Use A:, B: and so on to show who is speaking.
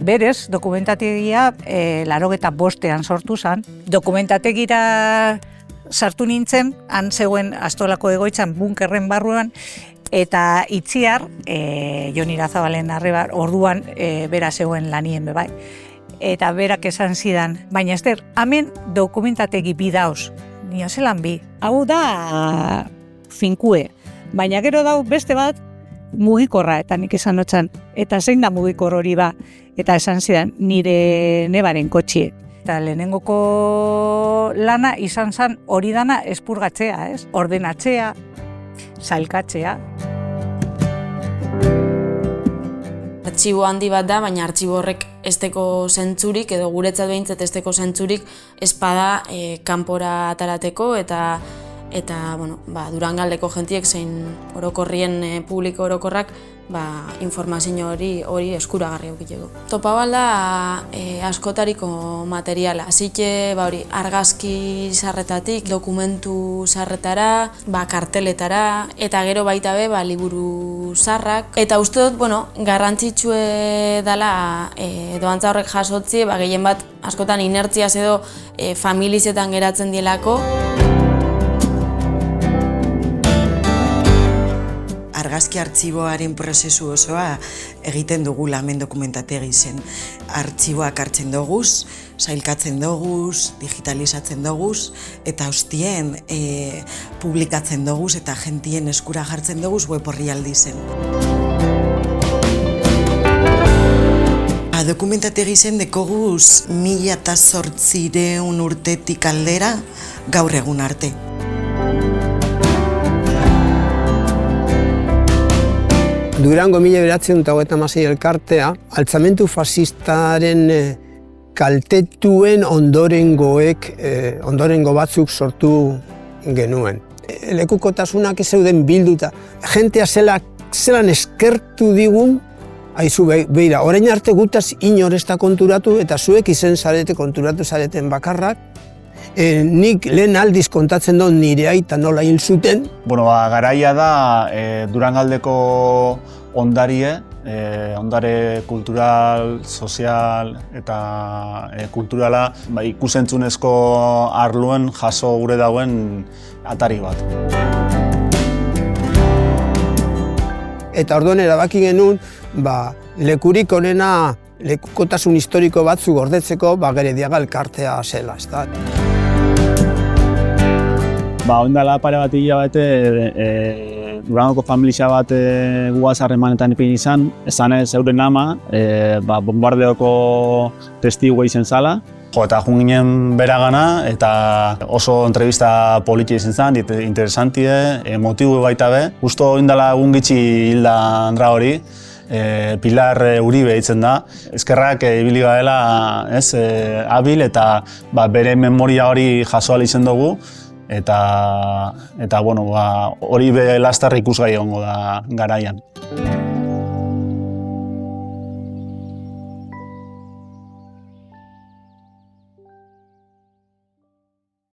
A: Berez, dokumentategia 85ean sortu zen. Dokumentategira sartu nintzen, han zegoen Astolako egoitzan bunkerren barruan, eta Itziar, Jon Irazabalen arreba, orduan bera zegoen lanien bebai. Eta berak esan zidan, baina Ester, hemen dokumentategi bi dauz, nio zelan bi. Hau da finkue, baina gero dau beste bat mugikorra, eta nik esan notzan, eta zein da mugikor hori ba, eta esan zidan nire nebaren kotxie. Eta lehenengoko lana izan zen hori dana espurgatzea, ez? Ordenatzea, sailkatzea.
B: Artxibo handi bat da, baina artxibo horrek esteko zentzurik, edo guretzat behintzat esteko zentzurik espada kanpora atarateko eta Durangaldeko jentiek zein orokorrien publiko orokorrak informazio hori eskuragarri aukiteko. Topa balda askotariko materiala, hasike argazki sarretatik, dokumentu sarretara, karteletara, eta gero baita be liburu sarrak. Eta uste dut, garrantzitsue dela doantza horrek jasotzi, gehien bat askotan inertziaz edo familizetan geratzen dielako.
C: Argazki artxiboaren prozesu osoa egiten dugu hemen dokumentategi zen. Artxiboak hartzen doguz, sailkatzen doguz, digitalizatzen doguz, eta hostien publikatzen doguz eta jentien eskura jartzen doguz web orrialdi zen. Dokumentategi zen dekoguz 1800 urtetik aldera gaur egun arte.
D: Durango 1926 elkartea, altzamendu fasistaren kaltetuen ondorengo batzuk sortu genuen. Lekukotasunak ez zeuden bilduta. Jentea zelan eskertu digun, haizu beira, orain arte gutaz inor ez da konturatu eta zuek izen zarete konturatu zareten bakarrak. Nik lehen aldiz kontatzen dut nire aita nola hil zuten.
E: Garaia da Durangaldeko ondare kultural, sozial eta kulturala ikusentzunezko arloen jaso gure dauen atari bat.
D: Eta orduan erabaki genuen, lekurik onena lekukotasun historiko batzuk gordetzeko Gerediaga elkartea zela.
E: Oindala pare bat hilabete Durangoko familia bat guaz harremanetan ipin izan, esan ez euren ama, bombardeoko testigu izen zala. Eta joan ginen beragana eta oso entrevista politia izan zen, interesantie, emotibu baita be. Justo oindala egun gitxi hilda andra hori, Pilar Uribe hitzen da. Eskerrak ibili gaela habil eta bere memoria hori jaso ahal izan dugu. Eta hori be laster ikusgai egongo da garaian.